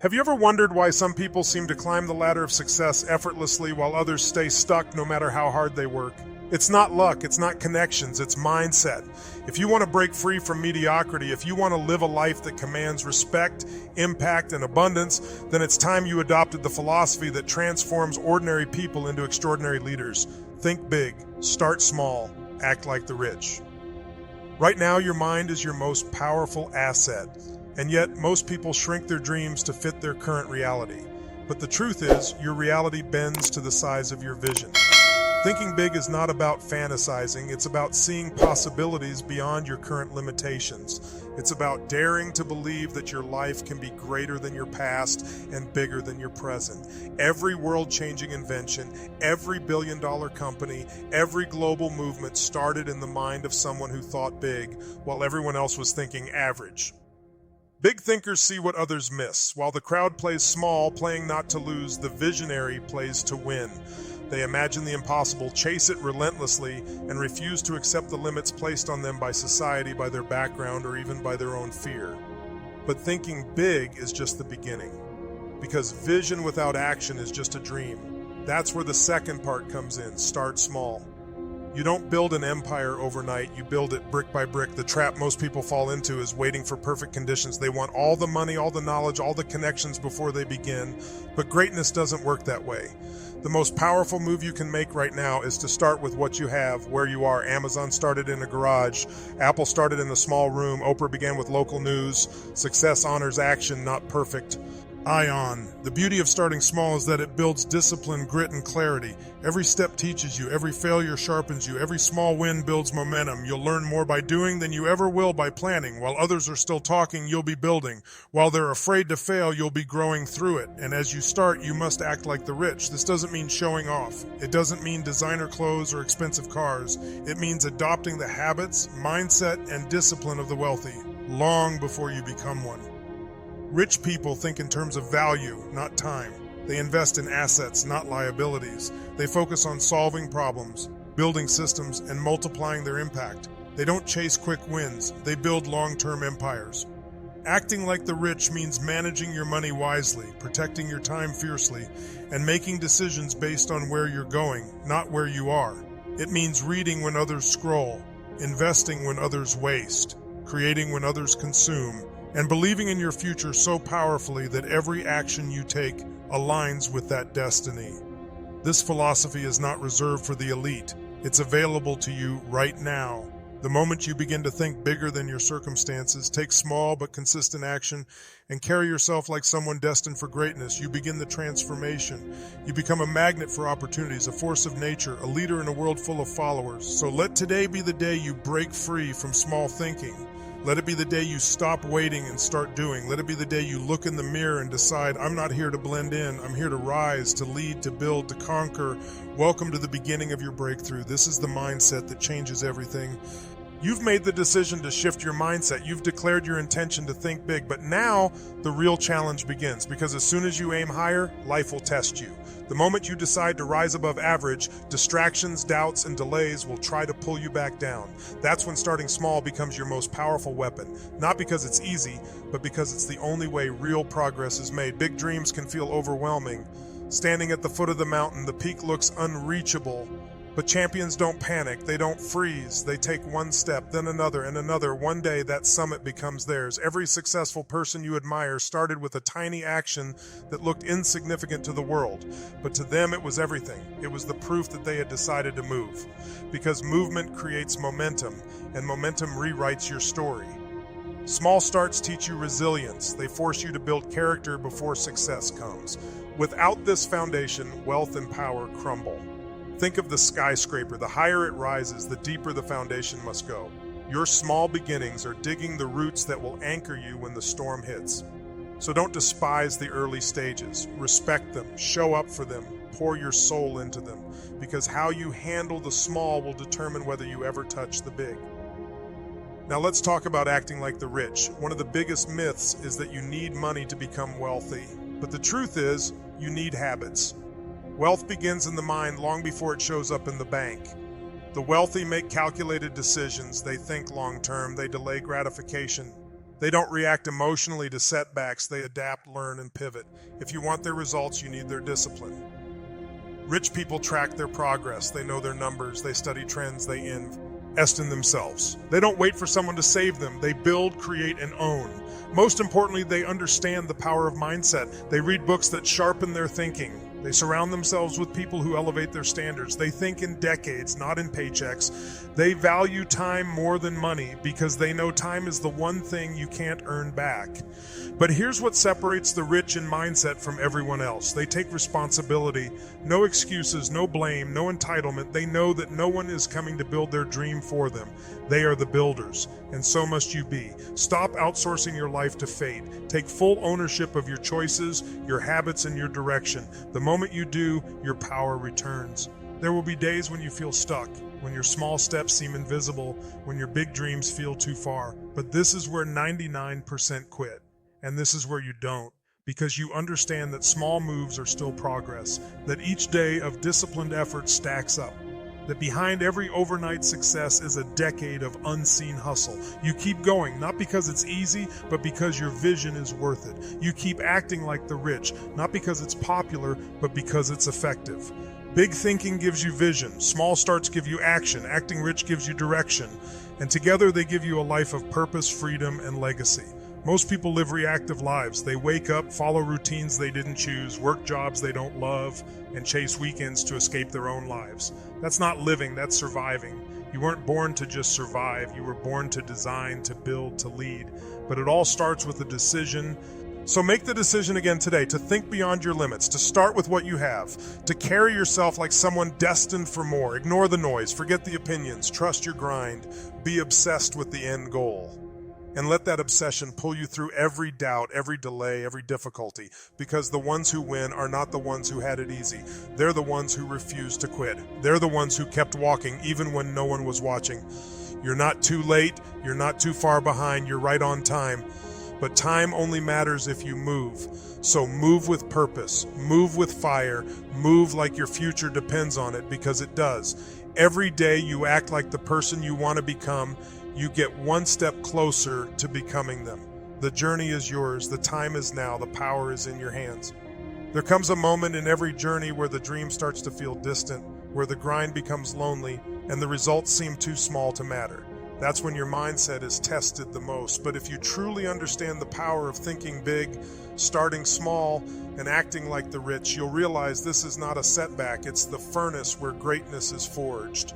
Have you ever wondered why some people seem to climb the ladder of success effortlessly while others stay stuck no matter how hard they work? It's not luck, it's not connections, it's mindset. If you want to break free from mediocrity, if you want to live a life that commands respect, impact, and abundance, then it's time you adopted the philosophy that transforms ordinary people into extraordinary leaders. Think big, start small, act like the rich. Right now, your mind is your most powerful asset. And yet, most people shrink their dreams to fit their current reality. But the truth is, your reality bends to the size of your vision. Thinking big is not about fantasizing, it's about seeing possibilities beyond your current limitations. It's about daring to believe that your life can be greater than your past and bigger than your present. Every world-changing invention, every billion-dollar company, every global movement started in the mind of someone who thought big, while everyone else was thinking average. Big thinkers see what others miss. While the crowd plays small, playing not to lose, the visionary plays to win. They imagine the impossible, chase it relentlessly, and refuse to accept the limits placed on them by society, by their background, or even by their own fear. But thinking big is just the beginning, because vision without action is just a dream. That's where the second part comes in. Start small. You don't build an empire overnight, you build it brick by brick. The trap most people fall into is waiting for perfect conditions. They want all the money, all the knowledge, all the connections before they begin. But greatness doesn't work that way. The most powerful move you can make right now is to start with what you have, where you are. Amazon started in a garage. Apple started in a small room. Oprah began with local news. Success honors action, not perfect. Ion. The beauty of starting small is that it builds discipline, grit, and clarity. Every step teaches you, every failure sharpens you, every small win builds momentum. You'll learn more by doing than you ever will by planning. While others are still talking, you'll be building. While they're afraid to fail, you'll be growing through it. And as you start, you must act like the rich. This doesn't mean showing off. It doesn't mean designer clothes or expensive cars. It means adopting the habits, mindset, and discipline of the wealthy, long before you become one. Rich people think in terms of value, not time. They invest in assets, not liabilities. They focus on solving problems, building systems, and multiplying their impact. They don't chase quick wins. They build long-term empires. Acting like the rich means managing your money wisely, protecting your time fiercely, and making decisions based on where you're going, not where you are. It means reading when others scroll, investing when others waste, creating when others consume, and believing in your future so powerfully that every action you take aligns with that destiny. This philosophy is not reserved for the elite. It's available to you right now. The moment you begin to think bigger than your circumstances, take small but consistent action, and carry yourself like someone destined for greatness, you begin the transformation. You become a magnet for opportunities, a force of nature, a leader in a world full of followers. So let today be the day you break free from small thinking. Let it be the day you stop waiting and start doing. Let it be the day you look in the mirror and decide, I'm not here to blend in. I'm here to rise, to lead, to build, to conquer. Welcome to the beginning of your breakthrough. This is the mindset that changes everything. You've made the decision to shift your mindset. You've declared your intention to think big. But now the real challenge begins, because as soon as you aim higher, life will test you. The moment you decide to rise above average, distractions, doubts, and delays will try to pull you back down. That's when starting small becomes your most powerful weapon. Not because it's easy, but because it's the only way real progress is made. Big dreams can feel overwhelming. Standing at the foot of the mountain, the peak looks unreachable. But champions don't panic, they don't freeze. They take one step, then another and another. One day that summit becomes theirs. Every successful person you admire started with a tiny action that looked insignificant to the world. But to them it was everything. It was the proof that they had decided to move. Because movement creates momentum, and momentum rewrites your story. Small starts teach you resilience. They force you to build character before success comes. Without this foundation, wealth and power crumble. Think of the skyscraper. The higher it rises, the deeper the foundation must go. Your small beginnings are digging the roots that will anchor you when the storm hits. So don't despise the early stages. Respect them, show up for them, pour your soul into them, because how you handle the small will determine whether you ever touch the big. Now let's talk about acting like the rich. One of the biggest myths is that you need money to become wealthy. But the truth is, you need habits. Wealth begins in the mind long before it shows up in the bank. The wealthy make calculated decisions. They think long term. They delay gratification. They don't react emotionally to setbacks. They adapt, learn, and pivot. If you want their results, you need their discipline. Rich people track their progress. They know their numbers. They study trends. They invest in themselves. They don't wait for someone to save them. They build, create, and own. Most importantly, they understand the power of mindset. They read books that sharpen their thinking. They surround themselves with people who elevate their standards. They think in decades, not in paychecks. They value time more than money because they know time is the one thing you can't earn back. But here's what separates the rich in mindset from everyone else. They take responsibility. No excuses, no blame, no entitlement. They know that no one is coming to build their dream for them. They are the builders, and so must you be. Stop outsourcing your life to fate. Take full ownership of your choices, your habits, and your direction. The moment you do, your power returns. There will be days when you feel stuck, when your small steps seem invisible, when your big dreams feel too far. But this is where 99% quit. And this is where you don't, because you understand that small moves are still progress, that each day of disciplined effort stacks up, that behind every overnight success is a decade of unseen hustle. You keep going, not because it's easy, but because your vision is worth it. You keep acting like the rich, not because it's popular, but because it's effective. Big thinking gives you vision, small starts give you action, acting rich gives you direction, and together they give you a life of purpose, freedom, and legacy. Most people live reactive lives. They wake up, follow routines they didn't choose, work jobs they don't love, and chase weekends to escape their own lives. That's not living, that's surviving. You weren't born to just survive. You were born to design, to build, to lead. But it all starts with a decision. So make the decision again today to think beyond your limits, to start with what you have, to carry yourself like someone destined for more. Ignore the noise, forget the opinions, trust your grind, be obsessed with the end goal. And let that obsession pull you through every doubt, every delay, every difficulty, because the ones who win are not the ones who had it easy. They're the ones who refused to quit. They're the ones who kept walking even when no one was watching. You're not too late. You're not too far behind. You're right on time. But time only matters if you move. So move with purpose, move with fire, move like your future depends on it, because it does. Every day you act like the person you want to become, you get one step closer to becoming them. The journey is yours. The time is now. The power is in your hands. There comes a moment in every journey where the dream starts to feel distant, where the grind becomes lonely, and the results seem too small to matter. That's when your mindset is tested the most. But if you truly understand the power of thinking big, starting small, and acting like the rich, you'll realize this is not a setback. It's the furnace where greatness is forged.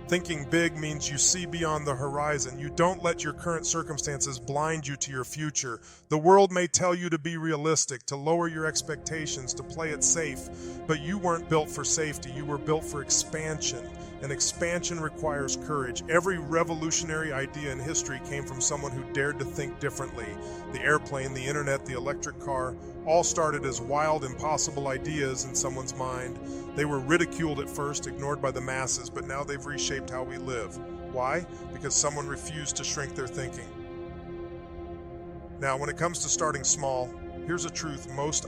Thinking big means you see beyond the horizon. You don't let your current circumstances blind you to your future. The world may tell you to be realistic, to lower your expectations, to play it safe, but you weren't built for safety. You were built for expansion, and expansion requires courage. Every revolutionary idea in history came from someone who dared to think differently. The airplane, the internet, the electric car, all started as wild, impossible ideas in someone's mind. They were ridiculed at first, ignored by the masses, but now they've reshaped how we live. Why? Because someone refused to shrink their thinking. Now, when it comes to starting small, here's a truth most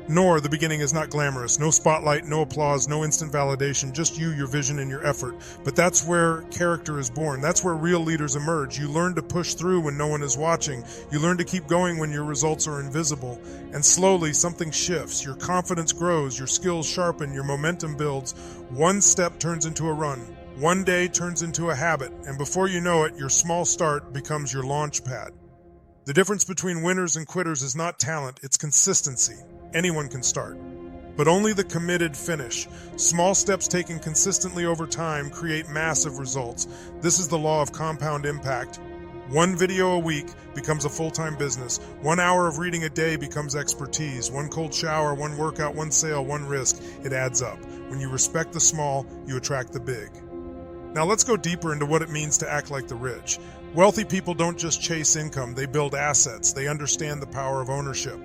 ignore. The beginning is not glamorous. No spotlight, no applause, no instant validation, just you, your vision, and your effort. But that's where character is born. That's where real leaders emerge. You learn to push through when no one is watching. You learn to keep going when your results are invisible. And slowly, something shifts. Your confidence grows, your skills sharpen, your momentum builds. One step turns into a run. One day turns into a habit. And before you know it, your small start becomes your launch pad. The difference between winners and quitters is not talent, it's consistency. Anyone can start, but only the committed finish. Small steps taken consistently over time create massive results. This is the law of compound impact. One video a week becomes a full-time business. 1 hour of reading a day becomes expertise. One cold shower, one workout, one sale, one risk. It adds up. When you respect the small, you attract the big. Now let's go deeper into what it means to act like the rich. Wealthy people don't just chase income, they build assets. They understand the power of ownership.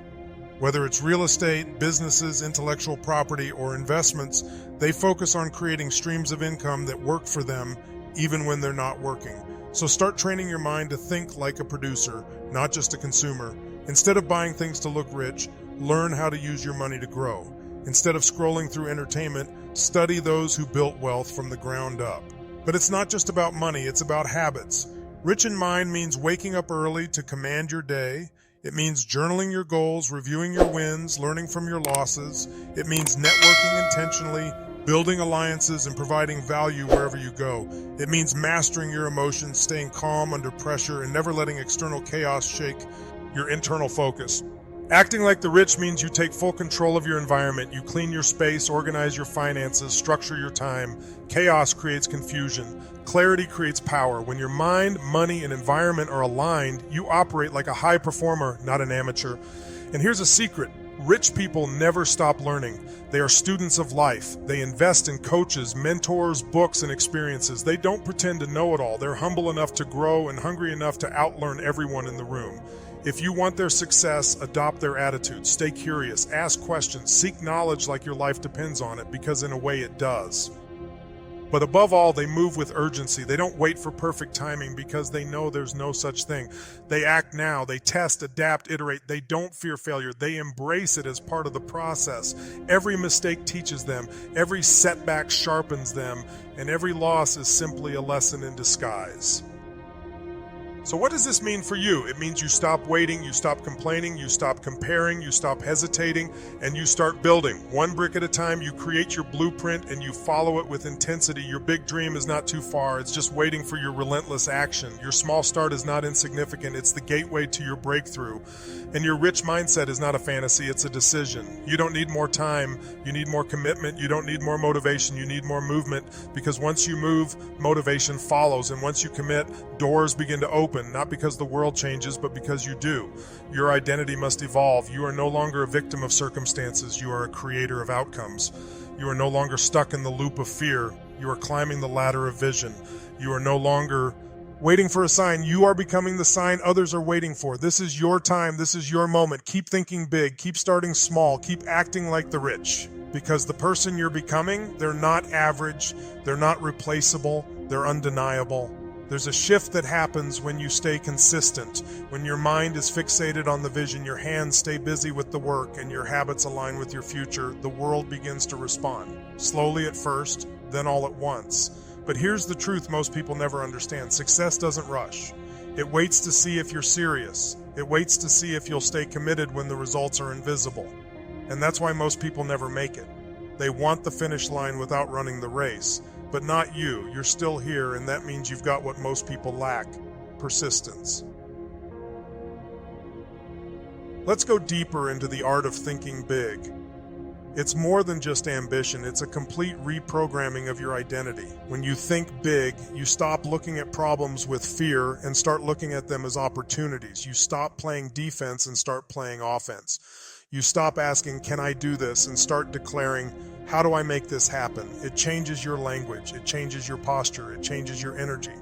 Whether it's real estate, businesses, intellectual property, or investments, they focus on creating streams of income that work for them even when they're not working. So start training your mind to think like a producer, not just a consumer. Instead of buying things to look rich, learn how to use your money to grow. Instead of scrolling through entertainment, study those who built wealth from the ground up. But it's not just about money, it's about habits. Rich in mind means waking up early to command your day. It means journaling your goals, reviewing your wins, learning from your losses. It means networking intentionally, building alliances, and providing value wherever you go. It means mastering your emotions, staying calm under pressure, and never letting external chaos shake your internal focus. Acting like the rich means you take full control of your environment. You clean your space, organize your finances, structure your time. Chaos creates confusion. Clarity creates power. When your mind, money, and environment are aligned, you operate like a high performer, not an amateur. And here's a secret. Rich people never stop learning. They are students of life. They invest in coaches, mentors, books, and experiences. They don't pretend to know it all. They're humble enough to grow and hungry enough to outlearn everyone in the room. If you want their success, adopt their attitude. Stay curious, ask questions, seek knowledge like your life depends on it, because in a way it does. But above all, they move with urgency. They don't wait for perfect timing because they know there's no such thing. They act now. They test, adapt, iterate. They don't fear failure. They embrace it as part of the process. Every mistake teaches them. Every setback sharpens them. And every loss is simply a lesson in disguise. So what does this mean for you? It means you stop waiting, you stop complaining, you stop comparing, you stop hesitating, and you start building. One brick at a time, you create your blueprint and you follow it with intensity. Your big dream is not too far. It's just waiting for your relentless action. Your small start is not insignificant. It's the gateway to your breakthrough. And your rich mindset is not a fantasy, it's a decision. You don't need more time, you need more commitment. You don't need more motivation, you need more movement, because once you move, motivation follows. And once you commit, doors begin to open, not because the world changes, but because you do. Your identity must evolve. You are no longer a victim of circumstances, you are a creator of outcomes. You are no longer stuck in the loop of fear. You are climbing the ladder of vision. You are no longer waiting for a sign. You are becoming the sign others are waiting for. This is your time. This is your moment. Keep thinking big. Keep starting small. Keep acting like the rich. Because the person you're becoming, they're not average. They're not replaceable. They're undeniable. There's a shift that happens when you stay consistent. When your mind is fixated on the vision, your hands stay busy with the work, and your habits align with your future, the world begins to respond. Slowly at first, then all at once. But here's the truth most people never understand. Success doesn't rush. It waits to see if you're serious. It waits to see if you'll stay committed when the results are invisible. And that's why most people never make it. They want the finish line without running the race. But not you. You're still here, and that means you've got what most people lack: persistence. Let's go deeper into the art of thinking big. It's more than just ambition, it's a complete reprogramming of your identity. When you think big, you stop looking at problems with fear and start looking at them as opportunities. You stop playing defense and start playing offense. You stop asking, "Can I do this?" and start declaring, "How do I make this happen?" It changes your language, it changes your posture, it changes your energy.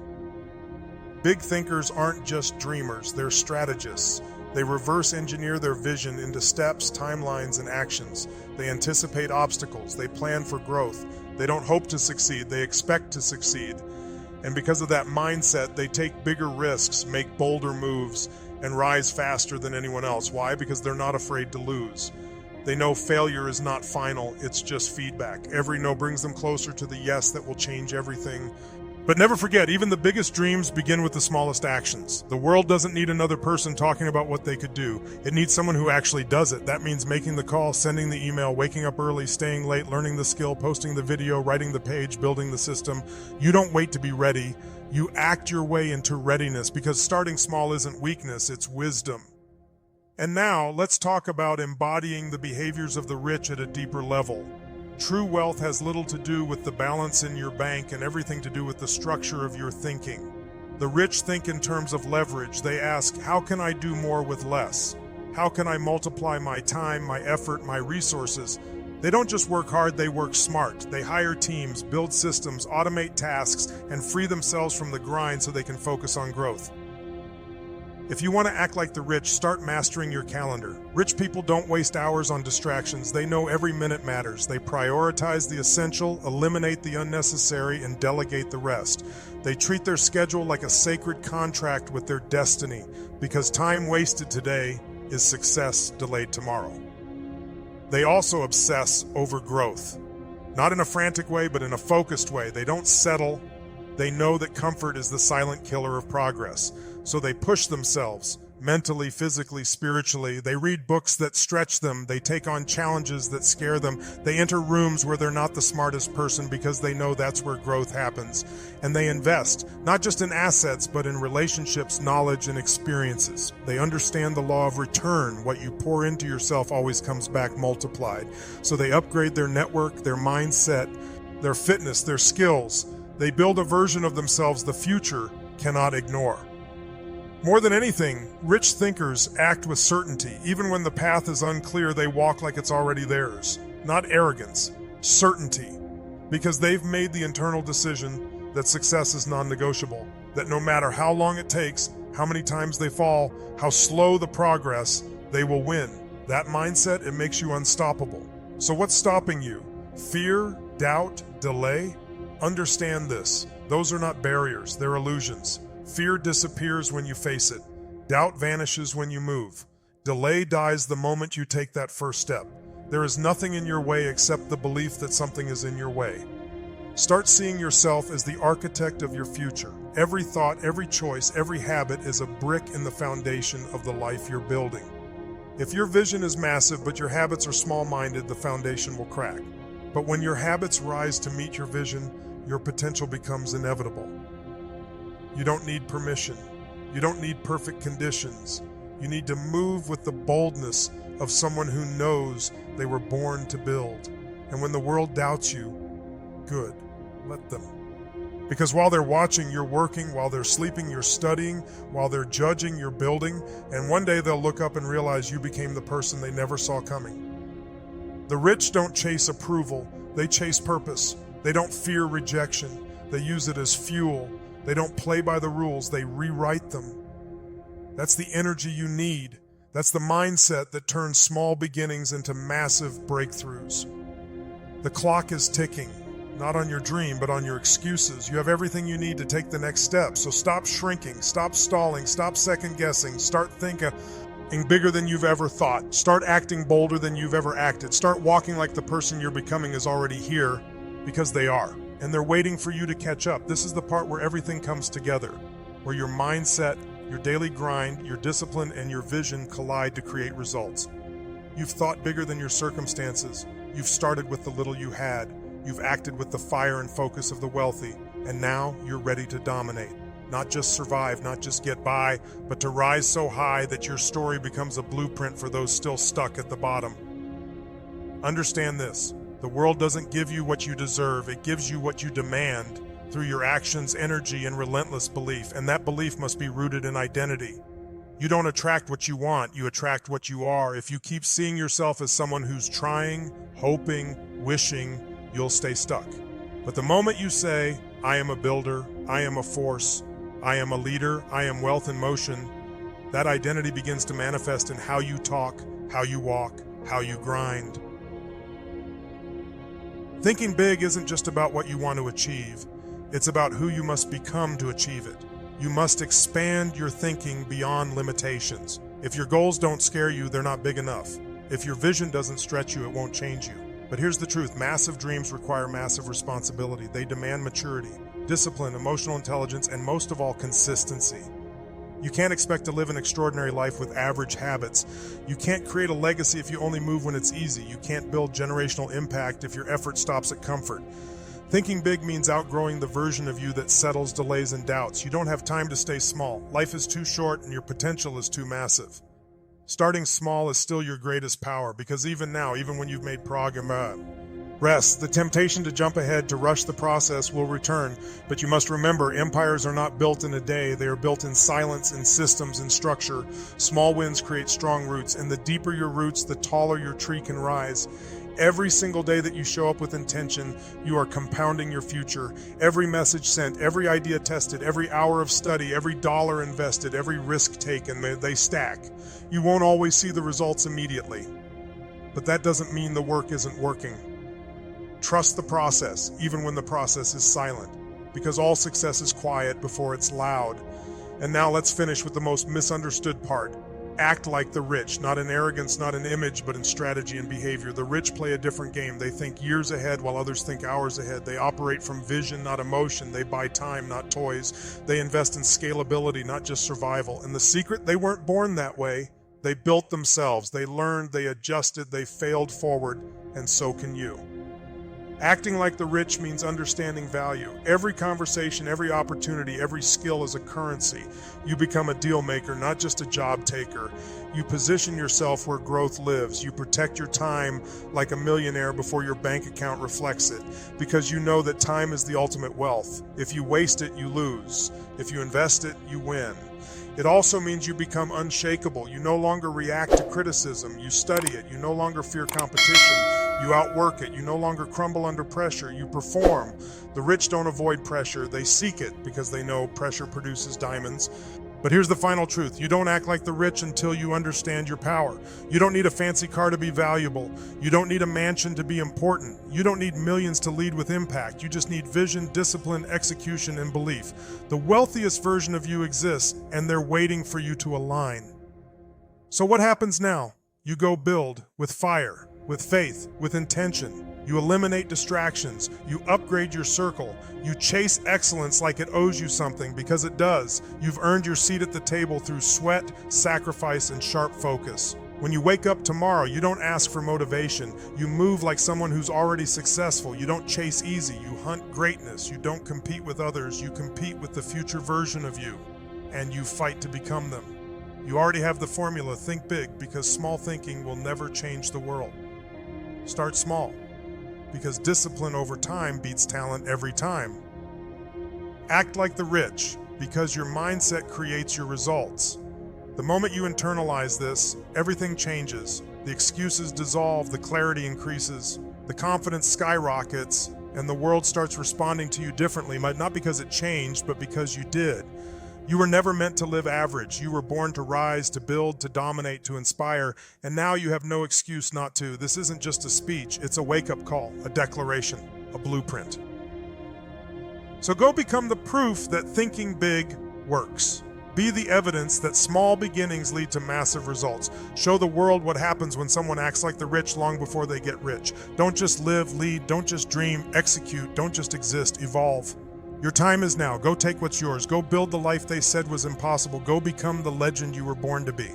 Big thinkers aren't just dreamers, they're strategists. They reverse engineer their vision into steps, timelines, and actions. They anticipate obstacles. They plan for growth. They don't hope to succeed. They expect to succeed. And because of that mindset, they take bigger risks, make bolder moves, and rise faster than anyone else. Why? Because they're not afraid to lose. They know failure is not final. It's just feedback. Every no brings them closer to the yes that will change everything. But never forget, even the biggest dreams begin with the smallest actions. The world doesn't need another person talking about what they could do. It needs someone who actually does it. That means making the call, sending the email, waking up early, staying late, learning the skill, posting the video, writing the page, building the system. You don't wait to be ready. You act your way into readiness, because starting small isn't weakness, it's wisdom. And now, let's talk about embodying the behaviors of the rich at a deeper level. True wealth has little to do with the balance in your bank and everything to do with the structure of your thinking. The rich think in terms of leverage. They ask, how can I do more with less? How can I multiply my time, my effort, my resources? They don't just work hard, they work smart. They hire teams, build systems, automate tasks, and free themselves from the grind so they can focus on growth. If you want to act like the rich, start mastering your calendar. Rich people don't waste hours on distractions. They know every minute matters. They prioritize the essential, eliminate the unnecessary, and delegate the rest. They treat their schedule like a sacred contract with their destiny, because time wasted today is success delayed tomorrow. They also obsess over growth. Not in a frantic way, but in a focused way. They don't settle. They know that comfort is the silent killer of progress, so they push themselves, mentally, physically, spiritually. They read books that stretch them. They take on challenges that scare them. They enter rooms where they're not the smartest person because they know that's where growth happens. And they invest, not just in assets, but in relationships, knowledge, and experiences. They understand the law of return. What you pour into yourself always comes back multiplied. So they upgrade their network, their mindset, their fitness, their skills. They build a version of themselves the future cannot ignore. More than anything, rich thinkers act with certainty. Even when the path is unclear, they walk like it's already theirs. Not arrogance, certainty. Because they've made the internal decision that success is non-negotiable. That no matter how long it takes, how many times they fall, how slow the progress, they will win. That mindset, it makes you unstoppable. So what's stopping you? Fear, doubt, delay? Understand this. Those are not barriers, they're illusions. Fear disappears when you face it. Doubt vanishes when you move. Delay dies the moment you take that first step. There is nothing in your way except the belief that something is in your way. Start seeing yourself as the architect of your future. Every thought, every choice, every habit is a brick in the foundation of the life you're building. If your vision is massive but your habits are small-minded, the foundation will crack. But when your habits rise to meet your vision, your potential becomes inevitable. You don't need permission. You don't need perfect conditions. You need to move with the boldness of someone who knows they were born to build. And when the world doubts you, good, let them. Because while they're watching, you're working. While they're sleeping, you're studying. While they're judging, you're building. And one day they'll look up and realize you became the person they never saw coming. The rich don't chase approval. They chase purpose. They don't fear rejection. They use it as fuel. They don't play by the rules, they rewrite them. That's the energy you need. That's the mindset that turns small beginnings into massive breakthroughs. The clock is ticking, not on your dream, but on your excuses. You have everything you need to take the next step, so stop shrinking, stop stalling, stop second-guessing, start thinking bigger than you've ever thought. Start acting bolder than you've ever acted. Start walking like the person you're becoming is already here, because they are. And they're waiting for you to catch up. This is the part where everything comes together, where your mindset, your daily grind, your discipline, and your vision collide to create results. You've thought bigger than your circumstances. You've started with the little you had. You've acted with the fire and focus of the wealthy. And now you're ready to dominate. Not just survive, not just get by, but to rise so high that your story becomes a blueprint for those still stuck at the bottom. Understand this. The world doesn't give you what you deserve, it gives you what you demand through your actions, energy, and relentless belief, and that belief must be rooted in identity. You don't attract what you want, you attract what you are. If you keep seeing yourself as someone who's trying, hoping, wishing, you'll stay stuck. But the moment you say, I am a builder, I am a force, I am a leader, I am wealth in motion, that identity begins to manifest in how you talk, how you walk, how you grind. Thinking big isn't just about what you want to achieve. It's about who you must become to achieve it. You must expand your thinking beyond limitations. If your goals don't scare you, they're not big enough. If your vision doesn't stretch you, it won't change you. But here's the truth. Massive dreams require massive responsibility. They demand maturity, discipline, emotional intelligence, and most of all, consistency. You can't expect to live an extraordinary life with average habits. You can't create a legacy if you only move when it's easy. You can't build generational impact if your effort stops at comfort. Thinking big means outgrowing the version of you that settles, delays, and doubts. You don't have time to stay small. Life is too short and your potential is too massive. Starting small is still your greatest power, because even now, even when you've made progress, the temptation to jump ahead, to rush the process will return. But you must remember, empires are not built in a day. They are built in silence, in systems, in structure. Small wins create strong roots, and the deeper your roots, the taller your tree can rise. Every single day that you show up with intention, you are compounding your future. Every message sent, every idea tested, every hour of study, every dollar invested, every risk taken, they stack. You won't always see the results immediately, but that doesn't mean the work isn't working. Trust the process, even when the process is silent, because all success is quiet before it's loud. And now let's finish with the most misunderstood part. Act like the rich, not in arrogance, not in image, but in strategy and behavior. The rich play a different game. They think years ahead while others think hours ahead. They operate from vision, not emotion. They buy time, not toys. They invest in scalability, not just survival. And the secret, they weren't born that way. They built themselves. They learned, they adjusted, they failed forward, and so can you. Acting like the rich means understanding value. Every conversation, every opportunity, every skill is a currency. You become a deal maker, not just a job taker. You position yourself where growth lives. You protect your time like a millionaire before your bank account reflects it, because you know that time is the ultimate wealth. If you waste it, you lose. If you invest it, you win. It also means you become unshakable. You no longer react to criticism. You study it. You no longer fear competition. You outwork it. You no longer crumble under pressure. You perform. The rich don't avoid pressure. They seek it because they know pressure produces diamonds. But here's the final truth. You don't act like the rich until you understand your power. You don't need a fancy car to be valuable. You don't need a mansion to be important. You don't need millions to lead with impact. You just need vision, discipline, execution, and belief. The wealthiest version of you exists, and they're waiting for you to align. So what happens now? You go build with fire, with faith, with intention. You eliminate distractions. You upgrade your circle. You chase excellence like it owes you something, because it does. You've earned your seat at the table through sweat, sacrifice, and sharp focus. When you wake up tomorrow, you don't ask for motivation. You move like someone who's already successful. You don't chase easy. You hunt greatness. You don't compete with others. You compete with the future version of you, and you fight to become them. You already have the formula. Think big, because small thinking will never change the world. Start small, because discipline over time beats talent every time. Act like the rich, because your mindset creates your results. The moment you internalize this, everything changes. The excuses dissolve, the clarity increases, the confidence skyrockets, and the world starts responding to you differently, not because it changed, but because you did. You were never meant to live average. You were born to rise, to build, to dominate, to inspire, and now you have no excuse not to. This isn't just a speech, it's a wake-up call, a declaration, a blueprint. So go become the proof that thinking big works. Be the evidence that small beginnings lead to massive results. Show the world what happens when someone acts like the rich long before they get rich. Don't just live, lead, don't just dream, execute, don't just exist, evolve. Your time is now. Go take what's yours. Go build the life they said was impossible. Go become the legend you were born to be.